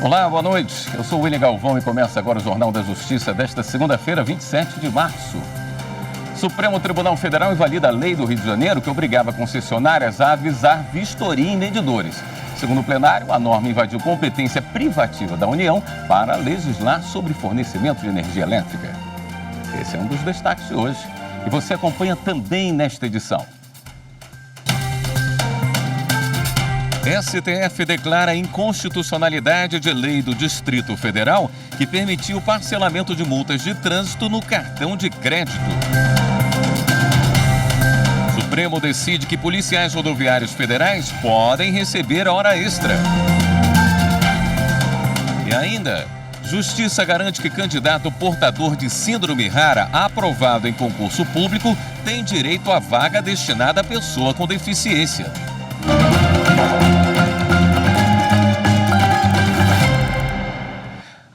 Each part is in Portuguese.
Olá, boa noite. Eu sou o William Galvão e começa agora o Jornal da Justiça desta segunda-feira, 27 de março. Supremo Tribunal Federal invalida a lei do Rio de Janeiro que obrigava concessionárias a avisar vistoria em medidores. Segundo o plenário, a norma invadiu competência privativa da União para legislar sobre fornecimento de energia elétrica. Esse é um dos destaques de hoje e você acompanha também nesta edição. STF declara a inconstitucionalidade de lei do Distrito Federal que permitiu o parcelamento de multas de trânsito no cartão de crédito. O Supremo decide que policiais rodoviários federais podem receber hora extra. E ainda, Justiça garante que candidato portador de síndrome rara aprovado em concurso público tem direito à vaga destinada à pessoa com deficiência.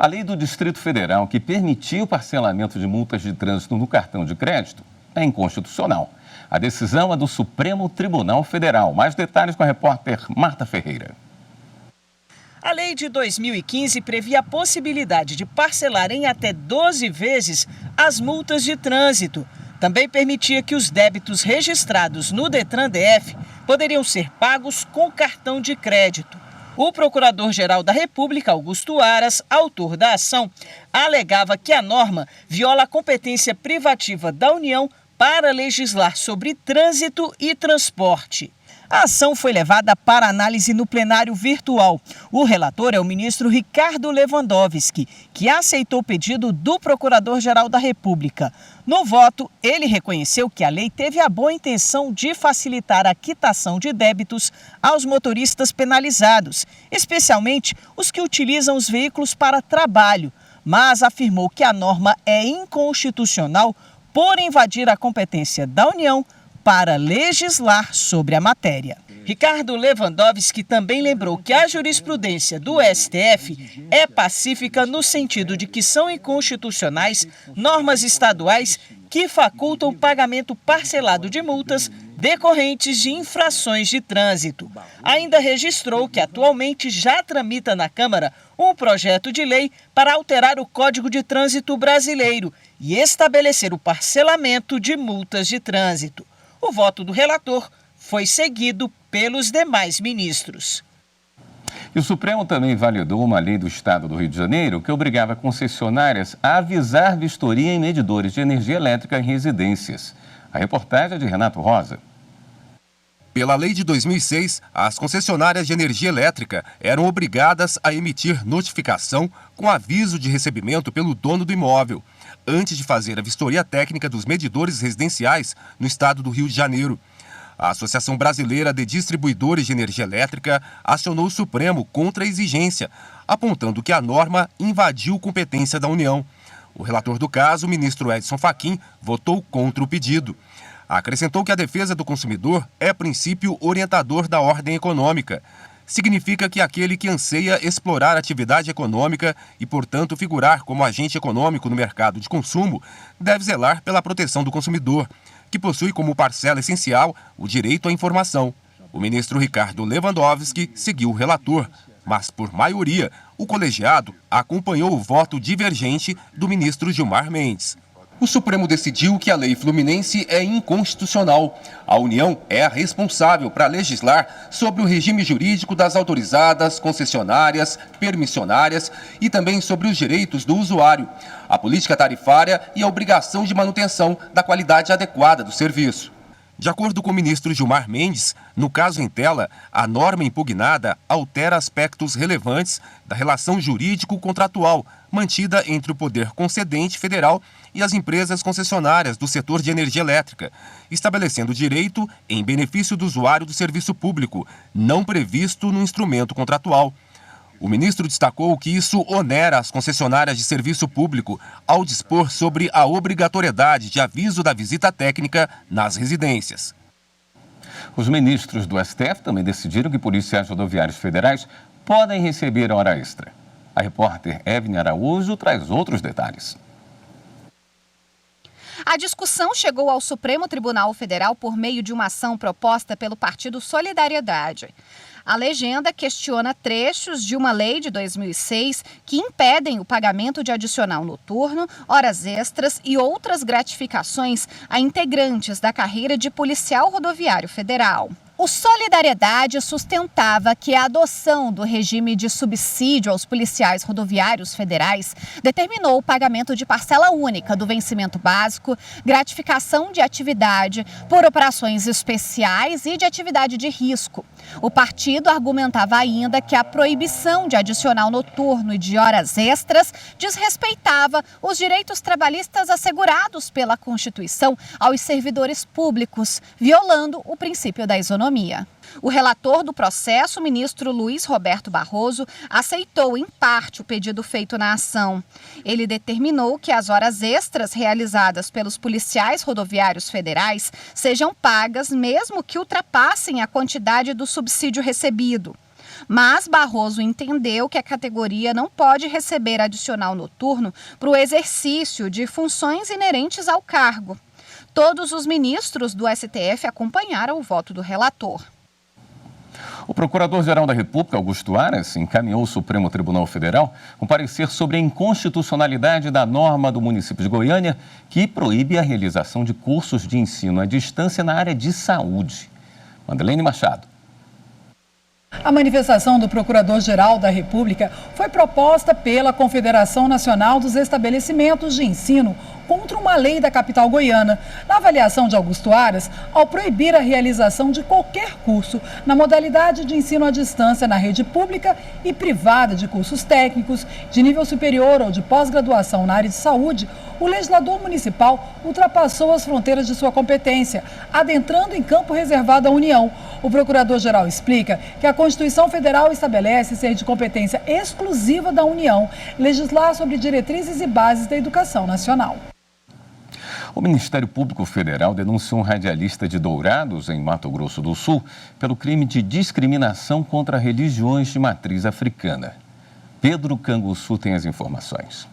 A lei do Distrito Federal, que permitiu o parcelamento de multas de trânsito no cartão de crédito, é inconstitucional. A decisão é do Supremo Tribunal Federal. Mais detalhes com a repórter Marta Ferreira. A lei de 2015 previa a possibilidade de parcelar em até 12 vezes as multas de trânsito. Também permitia que os débitos registrados no Detran DF poderiam ser pagos com cartão de crédito. O Procurador-Geral da República, Augusto Aras, autor da ação, alegava que a norma viola a competência privativa da União para legislar sobre trânsito e transporte. A ação foi levada para análise no plenário virtual. O relator é o ministro Ricardo Lewandowski, que aceitou o pedido do Procurador-Geral da República. No voto, ele reconheceu que a lei teve a boa intenção de facilitar a quitação de débitos aos motoristas penalizados, especialmente os que utilizam os veículos para trabalho, mas afirmou que a norma é inconstitucional por invadir a competência da União para legislar sobre a matéria. Ricardo Lewandowski também lembrou que a jurisprudência do STF é pacífica no sentido de que são inconstitucionais normas estaduais que facultam o pagamento parcelado de multas decorrentes de infrações de trânsito. Ainda registrou que atualmente já tramita na Câmara um projeto de lei para alterar o Código de Trânsito brasileiro e estabelecer o parcelamento de multas de trânsito. O voto do relator foi seguido pelos demais ministros. E o Supremo também validou uma lei do Estado do Rio de Janeiro que obrigava concessionárias a avisar vistoria em medidores de energia elétrica em residências. A reportagem é de Renato Rosa. Pela lei de 2006, as concessionárias de energia elétrica eram obrigadas a emitir notificação com aviso de recebimento pelo dono do imóvel, antes de fazer a vistoria técnica dos medidores residenciais no estado do Rio de Janeiro. A Associação Brasileira de Distribuidores de Energia Elétrica acionou o Supremo contra a exigência, apontando que a norma invadiu competência da União. O relator do caso, o ministro Edson Fachin, votou contra o pedido. Acrescentou que a defesa do consumidor é princípio orientador da ordem econômica. Significa que aquele que anseia explorar atividade econômica e, portanto, figurar como agente econômico no mercado de consumo, deve zelar pela proteção do consumidor, que possui como parcela essencial o direito à informação. O ministro Ricardo Lewandowski seguiu o relator, mas, por maioria, o colegiado acompanhou o voto divergente do ministro Gilmar Mendes. O Supremo decidiu que a lei fluminense é inconstitucional. A União é a responsável para legislar sobre o regime jurídico das autorizadas, concessionárias, permissionárias e também sobre os direitos do usuário, a política tarifária e a obrigação de manutenção da qualidade adequada do serviço. De acordo com o ministro Gilmar Mendes, no caso em tela, a norma impugnada altera aspectos relevantes da relação jurídico-contratual mantida entre o poder concedente federal e as empresas concessionárias do setor de energia elétrica, estabelecendo direito em benefício do usuário do serviço público, não previsto no instrumento contratual. O ministro destacou que isso onera as concessionárias de serviço público ao dispor sobre a obrigatoriedade de aviso da visita técnica nas residências. Os ministros do STF também decidiram que policiais rodoviários federais podem receber hora extra. A repórter Evne Araújo traz outros detalhes. A discussão chegou ao Supremo Tribunal Federal por meio de uma ação proposta pelo Partido Solidariedade. A legenda questiona trechos de uma lei de 2006 que impedem o pagamento de adicional noturno, horas extras e outras gratificações a integrantes da carreira de policial rodoviário federal. O Solidariedade sustentava que a adoção do regime de subsídio aos policiais rodoviários federais determinou o pagamento de parcela única do vencimento básico, gratificação de atividade por operações especiais e de atividade de risco. O partido argumentava ainda que a proibição de adicional noturno e de horas extras desrespeitava os direitos trabalhistas assegurados pela Constituição aos servidores públicos, violando o princípio da isonomia. O relator do processo, o ministro Luiz Roberto Barroso, aceitou em parte o pedido feito na ação. Ele determinou que as horas extras realizadas pelos policiais rodoviários federais sejam pagas mesmo que ultrapassem a quantidade do subsídio recebido. Mas Barroso entendeu que a categoria não pode receber adicional noturno para o exercício de funções inerentes ao cargo. Todos os ministros do STF acompanharam o voto do relator. O Procurador-Geral da República, Augusto Aras, encaminhou ao Supremo Tribunal Federal um parecer sobre a inconstitucionalidade da norma do município de Goiânia que proíbe a realização de cursos de ensino à distância na área de saúde. Madeleine Machado. A manifestação do Procurador-Geral da República foi proposta pela Confederação Nacional dos Estabelecimentos de Ensino contra uma lei da capital goiana. Na avaliação de Augusto Aras, ao proibir a realização de qualquer curso na modalidade de ensino à distância na rede pública e privada de cursos técnicos, de nível superior ou de pós-graduação na área de saúde, o legislador municipal ultrapassou as fronteiras de sua competência, adentrando em campo reservado à União. O Procurador-Geral explica que a Constituição Federal estabelece ser de competência exclusiva da União legislar sobre diretrizes e bases da educação nacional. O Ministério Público Federal denunciou um radialista de Dourados, em Mato Grosso do Sul, pelo crime de discriminação contra religiões de matriz africana. Pedro Canguçu tem as informações.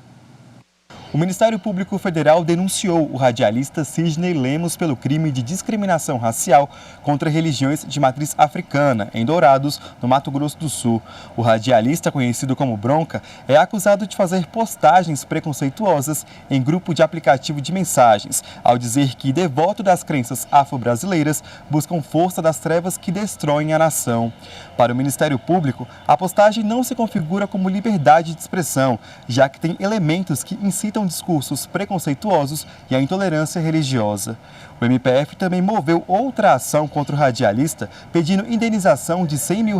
O Ministério Público Federal denunciou o radialista Sidney Lemos pelo crime de discriminação racial contra religiões de matriz africana, em Dourados, no Mato Grosso do Sul. O radialista, conhecido como Bronca, é acusado de fazer postagens preconceituosas em grupo de aplicativo de mensagens, ao dizer que, devoto das crenças afro-brasileiras, buscam força das trevas que destroem a nação. Para o Ministério Público, a postagem não se configura como liberdade de expressão, já que tem elementos que incitam discursos preconceituosos e a intolerância religiosa. O MPF também moveu outra ação contra o radialista, pedindo indenização de R$100 mil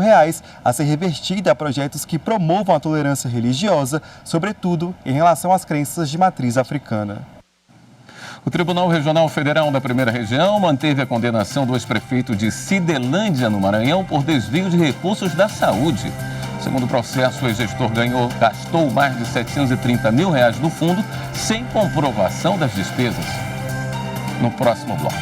a ser revertida a projetos que promovam a tolerância religiosa, sobretudo em relação às crenças de matriz africana. O Tribunal Regional Federal da Primeira Região manteve a condenação do ex-prefeito de Cidelândia, no Maranhão, por desvio de recursos da saúde. Segundo o processo, o ex-gestor gastou mais de R$730 mil do fundo sem comprovação das despesas. No próximo bloco.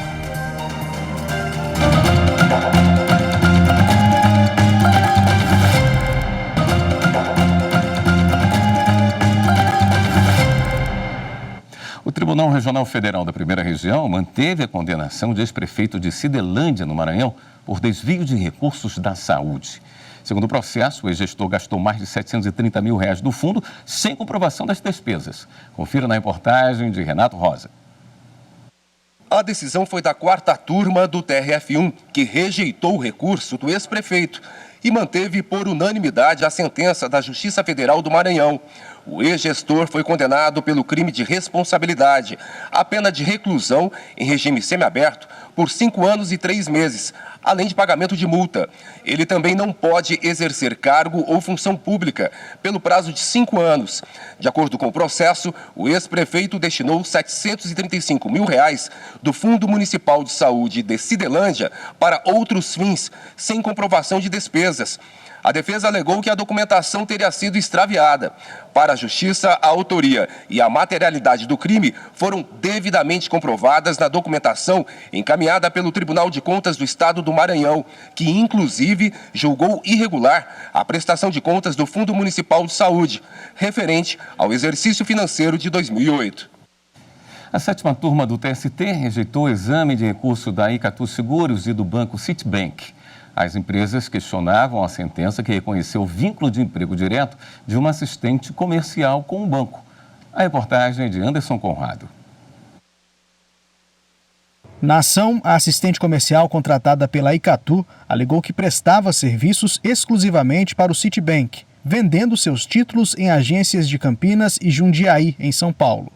O Tribunal Regional Federal da Primeira Região manteve a condenação de ex-prefeito de Cidelândia, no Maranhão, por desvio de recursos da saúde. Segundo o processo, o ex-gestor gastou mais de R$730 mil do fundo sem comprovação das despesas. Confira na reportagem de Renato Rosa. A decisão foi da 4ª turma do TRF1, que rejeitou o recurso do ex-prefeito e manteve por unanimidade a sentença da Justiça Federal do Maranhão. O ex-gestor foi condenado pelo crime de responsabilidade, a pena de reclusão em regime semiaberto por 5 anos e 3 meses, além de pagamento de multa. Ele também não pode exercer cargo ou função pública pelo prazo de 5 anos. De acordo com o processo, o ex-prefeito destinou R$735 mil do Fundo Municipal de Saúde de Cidelândia para outros fins, sem comprovação de despesas. A defesa alegou que a documentação teria sido extraviada. Para a Justiça, a autoria e a materialidade do crime foram devidamente comprovadas na documentação encaminhada pelo Tribunal de Contas do Estado do Maranhão, que inclusive julgou irregular a prestação de contas do Fundo Municipal de Saúde, referente ao exercício financeiro de 2008. A 7ª turma do TST rejeitou o exame de recurso da Icatu Seguros e do banco Citibank. As empresas questionavam a sentença que reconheceu o vínculo de emprego direto de uma assistente comercial com o banco. A reportagem é de Anderson Conrado. Na ação, a assistente comercial contratada pela Icatu alegou que prestava serviços exclusivamente para o Citibank, vendendo seus títulos em agências de Campinas e Jundiaí, em São Paulo.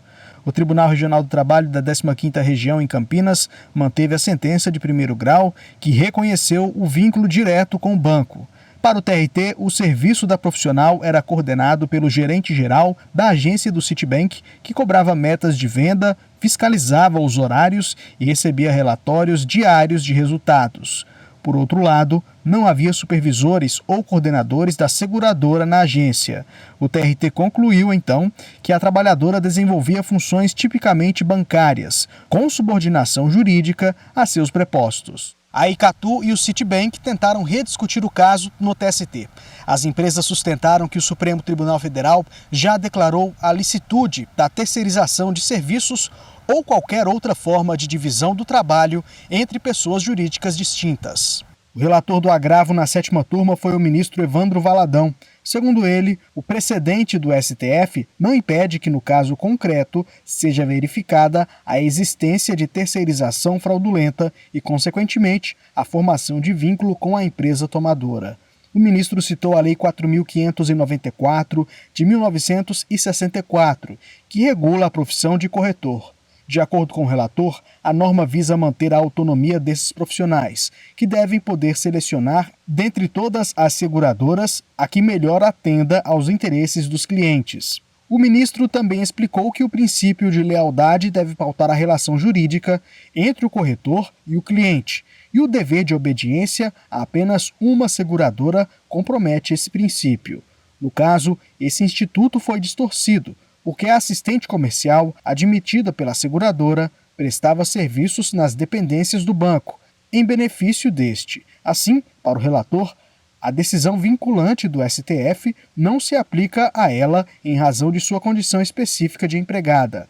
O Tribunal Regional do Trabalho da 15ª Região em Campinas manteve a sentença de primeiro grau que reconheceu o vínculo direto com o banco. Para o TRT, o serviço da profissional era coordenado pelo gerente-geral da agência do Citibank, que cobrava metas de venda, fiscalizava os horários e recebia relatórios diários de resultados. Por outro lado, não havia supervisores ou coordenadores da seguradora na agência. O TRT concluiu, então, que a trabalhadora desenvolvia funções tipicamente bancárias, com subordinação jurídica a seus prepostos. A Icatu e o Citibank tentaram rediscutir o caso no TST. As empresas sustentaram que o Supremo Tribunal Federal já declarou a licitude da terceirização de serviços ou qualquer outra forma de divisão do trabalho entre pessoas jurídicas distintas. O relator do agravo na 7ª turma foi o ministro Evandro Valadão. Segundo ele, o precedente do STF não impede que, no caso concreto, seja verificada a existência de terceirização fraudulenta e, consequentemente, a formação de vínculo com a empresa tomadora. O ministro citou a Lei 4.594, de 1964, que regula a profissão de corretor. De acordo com o relator, a norma visa manter a autonomia desses profissionais, que devem poder selecionar, dentre todas as seguradoras, a que melhor atenda aos interesses dos clientes. O ministro também explicou que o princípio de lealdade deve pautar a relação jurídica entre o corretor e o cliente, e o dever de obediência a apenas uma seguradora compromete esse princípio. No caso, esse instituto foi distorcido, porque a assistente comercial, admitida pela seguradora, prestava serviços nas dependências do banco, em benefício deste. Assim, para o relator, a decisão vinculante do STF não se aplica a ela em razão de sua condição específica de empregada.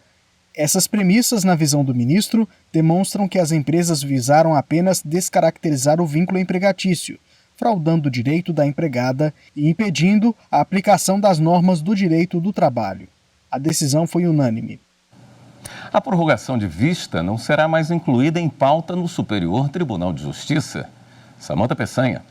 Essas premissas, na visão do ministro, demonstram que as empresas visaram apenas descaracterizar o vínculo empregatício, fraudando o direito da empregada e impedindo a aplicação das normas do direito do trabalho. A decisão foi unânime. A prorrogação de vista não será mais incluída em pauta no Superior Tribunal de Justiça. Samanta Peçanha.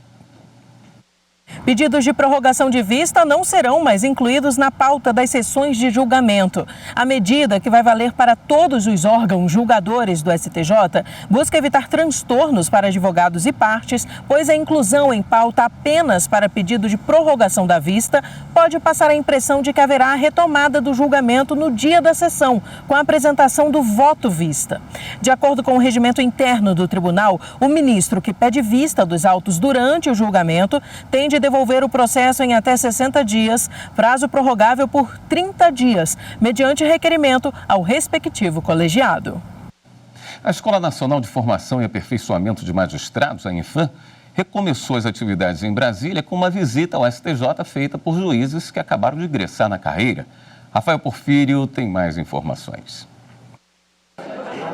Pedidos de prorrogação de vista não serão mais incluídos na pauta das sessões de julgamento. A medida, que vai valer para todos os órgãos julgadores do STJ, busca evitar transtornos para advogados e partes, pois a inclusão em pauta apenas para pedido de prorrogação da vista pode passar a impressão de que haverá a retomada do julgamento no dia da sessão, com a apresentação do voto vista. De acordo com o regimento interno do tribunal, o ministro que pede vista dos autos durante o julgamento tem de devolver o processo em até 60 dias, prazo prorrogável por 30 dias, mediante requerimento ao respectivo colegiado. A Escola Nacional de Formação e Aperfeiçoamento de Magistrados, a Infam, recomeçou as atividades em Brasília com uma visita ao STJ feita por juízes que acabaram de ingressar na carreira. Rafael Porfírio tem mais informações.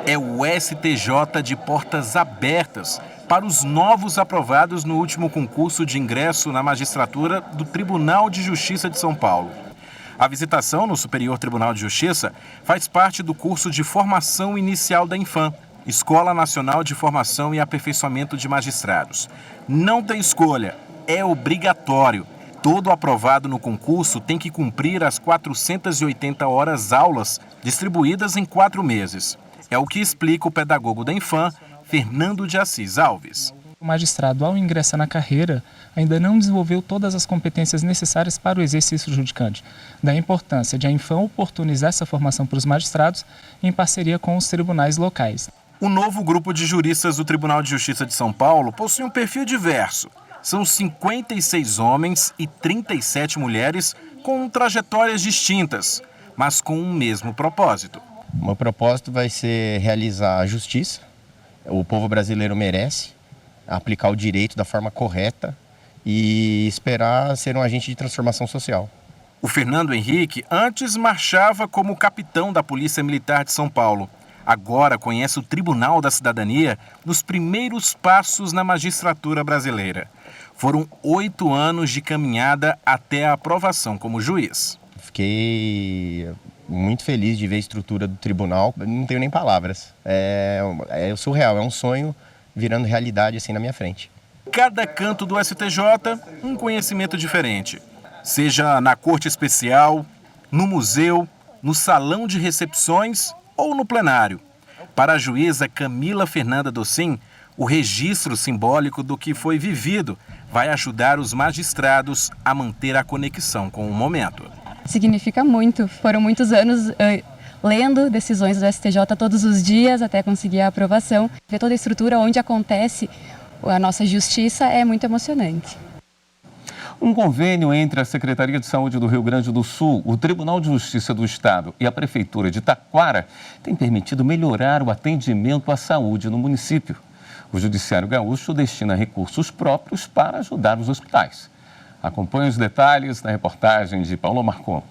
É o STJ de portas abertas para os novos aprovados no último concurso de ingresso na magistratura do Tribunal de Justiça de São Paulo. A visitação no Superior Tribunal de Justiça faz parte do curso de formação inicial da Infam, Escola Nacional de Formação e Aperfeiçoamento de Magistrados. Não tem escolha, é obrigatório. Todo aprovado no concurso tem que cumprir as 480 horas aulas distribuídas em 4 meses. É o que explica o pedagogo da Infam, Fernando de Assis Alves. O magistrado, ao ingressar na carreira, ainda não desenvolveu todas as competências necessárias para o exercício judicante. Da importância de a Infam oportunizar essa formação para os magistrados em parceria com os tribunais locais. O novo grupo de juristas do Tribunal de Justiça de São Paulo possui um perfil diverso. São 56 homens e 37 mulheres com trajetórias distintas, mas com o mesmo propósito. O meu propósito vai ser realizar a justiça. O povo brasileiro merece aplicar o direito da forma correta e esperar ser um agente de transformação social. O Fernando Henrique antes marchava como capitão da Polícia Militar de São Paulo. Agora conhece o Tribunal da Cidadania nos primeiros passos na magistratura brasileira. Foram 8 anos de caminhada até a aprovação como juiz. Fiquei muito feliz de ver a estrutura do tribunal. Não tenho nem palavras. É surreal, é um sonho virando realidade assim na minha frente. Cada canto do STJ, um conhecimento diferente. Seja na corte especial, no museu, no salão de recepções ou no plenário. Para a juíza Camila Fernanda Docin, o registro simbólico do que foi vivido vai ajudar os magistrados a manter a conexão com o momento. Significa muito. Foram muitos anos lendo decisões do STJ todos os dias até conseguir a aprovação. Ver toda a estrutura onde acontece a nossa justiça é muito emocionante. Um convênio entre a Secretaria de Saúde do Rio Grande do Sul, o Tribunal de Justiça do Estado e a Prefeitura de Taquara tem permitido melhorar o atendimento à saúde no município. O Judiciário Gaúcho destina recursos próprios para ajudar os hospitais. Acompanhe os detalhes na reportagem de Paulo Marcon.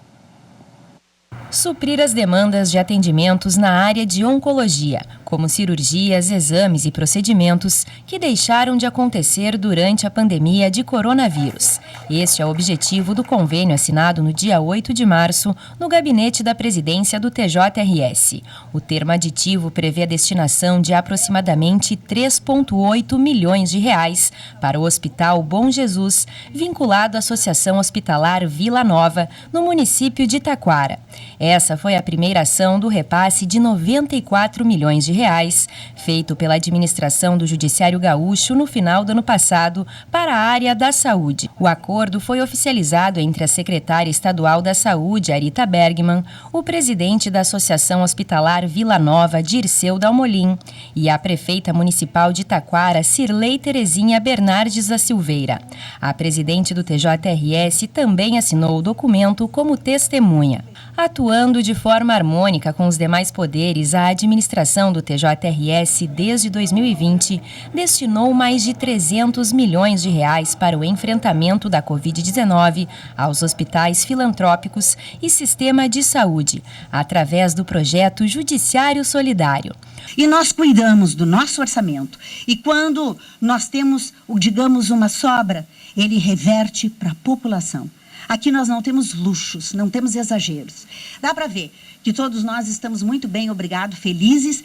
Suprir as demandas de atendimentos na área de oncologia, como cirurgias, exames e procedimentos que deixaram de acontecer durante a pandemia de coronavírus. Este é o objetivo do convênio assinado no dia 8 de março no gabinete da presidência do TJRS. O termo aditivo prevê a destinação de aproximadamente 3,8 milhões de reais para o Hospital Bom Jesus, vinculado à Associação Hospitalar Vila Nova, no município de Taquara. Essa foi a primeira ação do repasse de 94 milhões de reais, feito pela administração do Judiciário Gaúcho no final do ano passado para a área da saúde. O acordo foi oficializado entre a secretária estadual da Saúde, Arita Bergman, o presidente da Associação Hospitalar Vila Nova, Dirceu Dalmolin, e a prefeita municipal de Taquara, Cirlei Terezinha Bernardes da Silveira. A presidente do TJRS também assinou o documento como testemunha. Atuando de forma harmônica com os demais poderes, a administração do TJRS, desde 2020, destinou mais de 300 milhões de reais para o enfrentamento da Covid-19 aos hospitais filantrópicos e sistema de saúde, através do projeto Judiciário Solidário. E nós cuidamos do nosso orçamento. E quando nós temos, digamos, uma sobra, ele reverte para a população. Aqui nós não temos luxos, não temos exageros. Dá para ver que todos nós estamos muito bem, obrigado, felizes,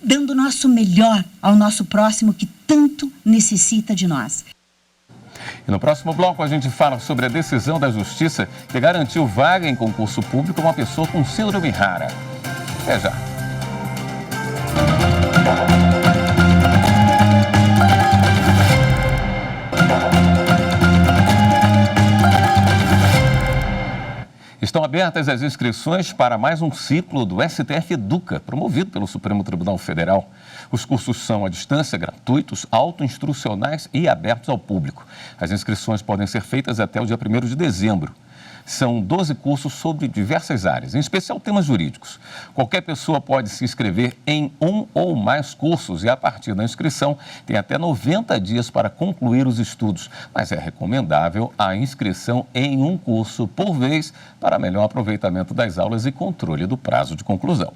dando o nosso melhor ao nosso próximo que tanto necessita de nós. E no próximo bloco a gente fala sobre a decisão da Justiça que garantiu vaga em concurso público a uma pessoa com síndrome rara. Até já. Estão abertas as inscrições para mais um ciclo do STF Educa, promovido pelo Supremo Tribunal Federal. Os cursos são à distância, gratuitos, autoinstrucionais e abertos ao público. As inscrições podem ser feitas até o dia 1º de dezembro. São 12 cursos sobre diversas áreas, em especial temas jurídicos. Qualquer pessoa pode se inscrever em um ou mais cursos e, a partir da inscrição, tem até 90 dias para concluir os estudos. Mas é recomendável a inscrição em um curso por vez para melhor aproveitamento das aulas e controle do prazo de conclusão.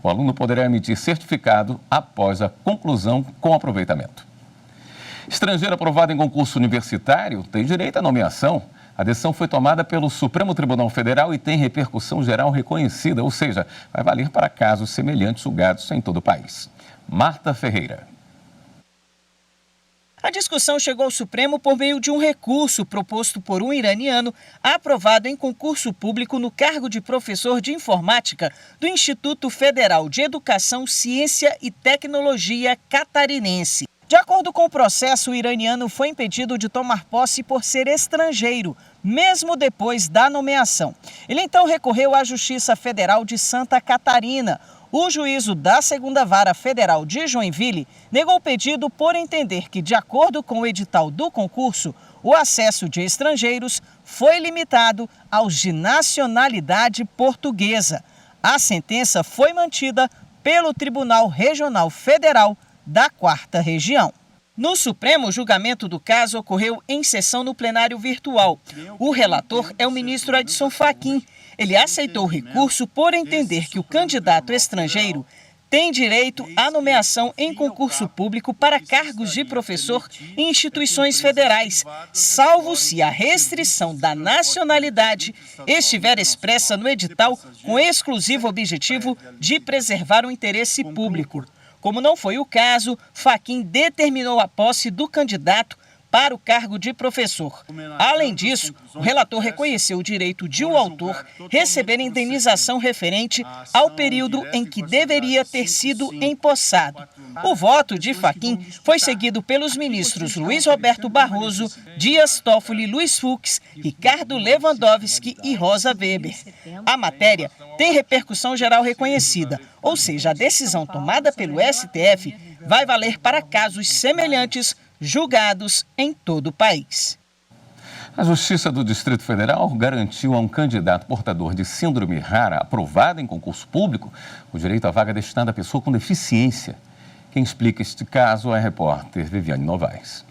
O aluno poderá emitir certificado após a conclusão com aproveitamento. Estrangeiro aprovado em concurso universitário tem direito à nomeação. A decisão foi tomada pelo Supremo Tribunal Federal e tem repercussão geral reconhecida, ou seja, vai valer para casos semelhantes julgados em todo o país. Marta Ferreira. A discussão chegou ao Supremo por meio de um recurso proposto por um iraniano aprovado em concurso público no cargo de professor de informática do Instituto Federal de Educação, Ciência e Tecnologia Catarinense. De acordo com o processo, o iraniano foi impedido de tomar posse por ser estrangeiro, mesmo depois da nomeação. Ele então recorreu à Justiça Federal de Santa Catarina. O juízo da 2ª Vara Federal de Joinville negou o pedido por entender que, de acordo com o edital do concurso, o acesso de estrangeiros foi limitado aos de nacionalidade portuguesa. A sentença foi mantida pelo Tribunal Regional Federal da 4ª Região. No Supremo, o julgamento do caso ocorreu em sessão no plenário virtual. O relator é o ministro Edson Fachin. Ele aceitou o recurso por entender que o candidato estrangeiro tem direito à nomeação em concurso público para cargos de professor em instituições federais, salvo se a restrição da nacionalidade estiver expressa no edital com exclusivo objetivo de preservar o interesse público. Como não foi o caso, Fachin determinou a posse do candidato para o cargo de professor. Além disso, o relator reconheceu o direito de o autor receber indenização referente ao período em que deveria ter sido empossado. O voto de Fachin foi seguido pelos ministros Luiz Roberto Barroso, Dias Toffoli, Luiz Fux, Ricardo Lewandowski e Rosa Weber. A matéria tem repercussão geral reconhecida, ou seja, a decisão tomada pelo STF vai valer para casos semelhantes julgados em todo o país. A Justiça do Distrito Federal garantiu a um candidato portador de síndrome rara aprovado em concurso público o direito à vaga destinada à pessoa com deficiência. Quem explica este caso é a repórter Viviane Novaes.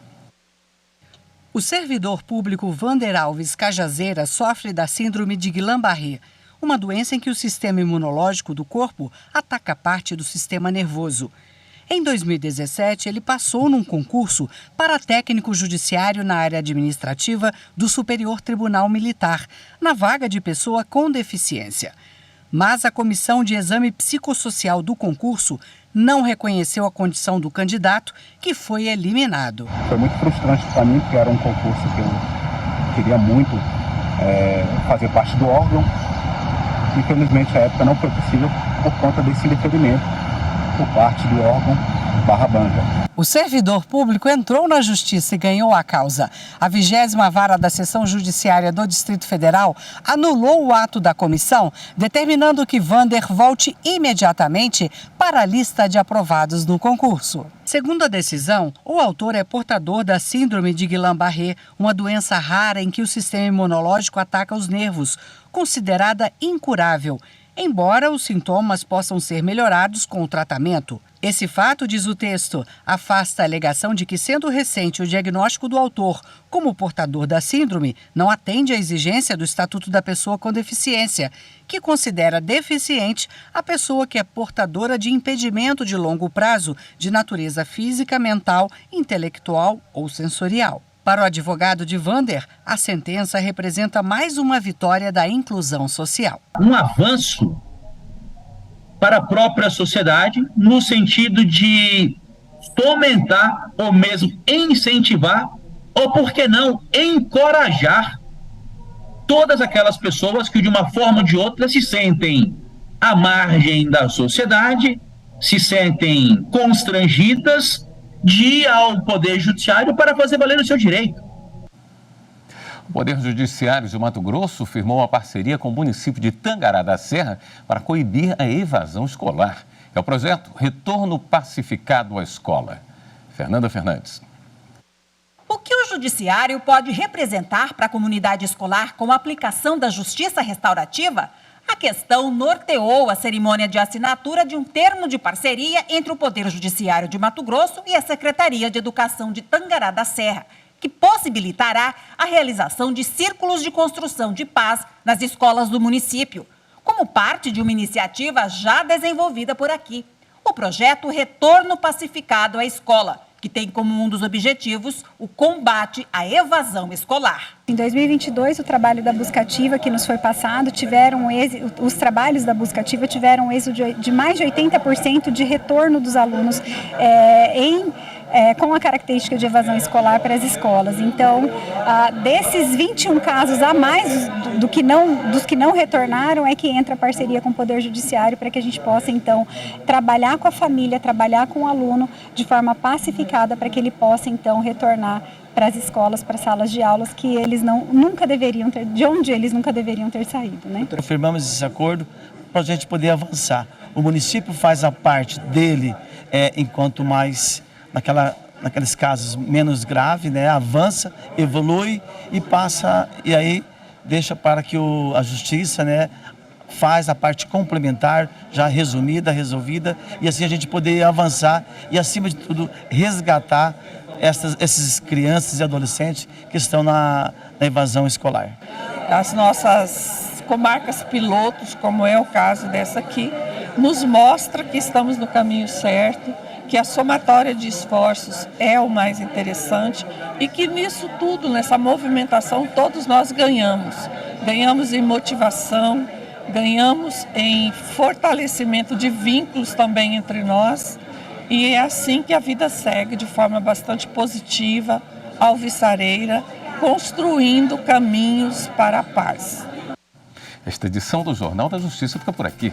O servidor público Vander Alves Cajazeira sofre da síndrome de Guillain-Barré, uma doença em que o sistema imunológico do corpo ataca parte do sistema nervoso. Em 2017, ele passou num concurso para técnico judiciário na área administrativa do Superior Tribunal Militar, na vaga de pessoa com deficiência. Mas a comissão de exame psicossocial do concurso não reconheceu a condição do candidato, que foi eliminado. Foi muito frustrante para mim, porque era um concurso que eu queria muito fazer parte do órgão. Infelizmente, a época não foi possível por conta desse indeferimento por parte do órgão /banca. O servidor público entrou na justiça e ganhou a causa. A 20ª Vara da Seção Judiciária do Distrito Federal anulou o ato da comissão, determinando que Vander volte imediatamente para a lista de aprovados no concurso. Segundo a decisão, o autor é portador da síndrome de Guillain-Barré, uma doença rara em que o sistema imunológico ataca os nervos, considerada incurável, embora os sintomas possam ser melhorados com o tratamento. Esse fato, diz o texto, afasta a alegação de que, sendo recente o diagnóstico do autor como portador da síndrome, não atende à exigência do Estatuto da Pessoa com Deficiência, que considera deficiente a pessoa que é portadora de impedimento de longo prazo de natureza física, mental, intelectual ou sensorial. Para o advogado de Vander, a sentença representa mais uma vitória da inclusão social. Um avanço para a própria sociedade, no sentido de fomentar ou mesmo incentivar, ou por que não, encorajar todas aquelas pessoas que de uma forma ou de outra se sentem à margem da sociedade, se sentem constrangidas de ir ao Poder Judiciário para fazer valer o seu direito. O Poder Judiciário de Mato Grosso firmou uma parceria com o município de Tangará da Serra para coibir a evasão escolar. É o projeto Retorno Pacificado à Escola. Fernanda Fernandes. O que o Judiciário pode representar para a comunidade escolar com a aplicação da justiça restaurativa? A questão norteou a cerimônia de assinatura de um termo de parceria entre o Poder Judiciário de Mato Grosso e a Secretaria de Educação de Tangará da Serra, que possibilitará a realização de círculos de construção de paz nas escolas do município, como parte de uma iniciativa já desenvolvida por aqui. O projeto Retorno Pacificado à Escola, que tem como um dos objetivos o combate à evasão escolar. Em 2022, o trabalho da busca ativa que nos foi passado, os trabalhos da busca ativa tiveram um êxito de mais de 80% de retorno dos alunos com a característica de evasão escolar para as escolas. Então, desses 21 casos a mais dos que não retornaram, é que entra a parceria com o Poder Judiciário para que a gente possa, então, trabalhar com a família, trabalhar com o aluno de forma pacificada para que ele possa, então, retornar para as escolas, para as salas de aulas que eles nunca deveriam ter, de onde eles nunca deveriam ter saído, né? Firmamos esse acordo para a gente poder avançar. O município faz a parte dele enquanto mais naqueles casos menos graves, né, avança, evolui e passa, e aí deixa para que a justiça, né, faz a parte complementar, já resumida, resolvida, e assim a gente poder avançar e, acima de tudo, resgatar esses crianças e adolescentes que estão na evasão escolar. As nossas comarcas pilotos, como é o caso dessa aqui, nos mostra que estamos no caminho certo, que a somatória de esforços é o mais interessante e que nisso tudo, nessa movimentação, todos nós ganhamos. Ganhamos em motivação, ganhamos em fortalecimento de vínculos também entre nós e é assim que a vida segue de forma bastante positiva, alvissareira, construindo caminhos para a paz. Esta edição do Jornal da Justiça fica por aqui.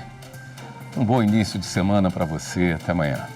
Um bom início de semana para você. Até amanhã.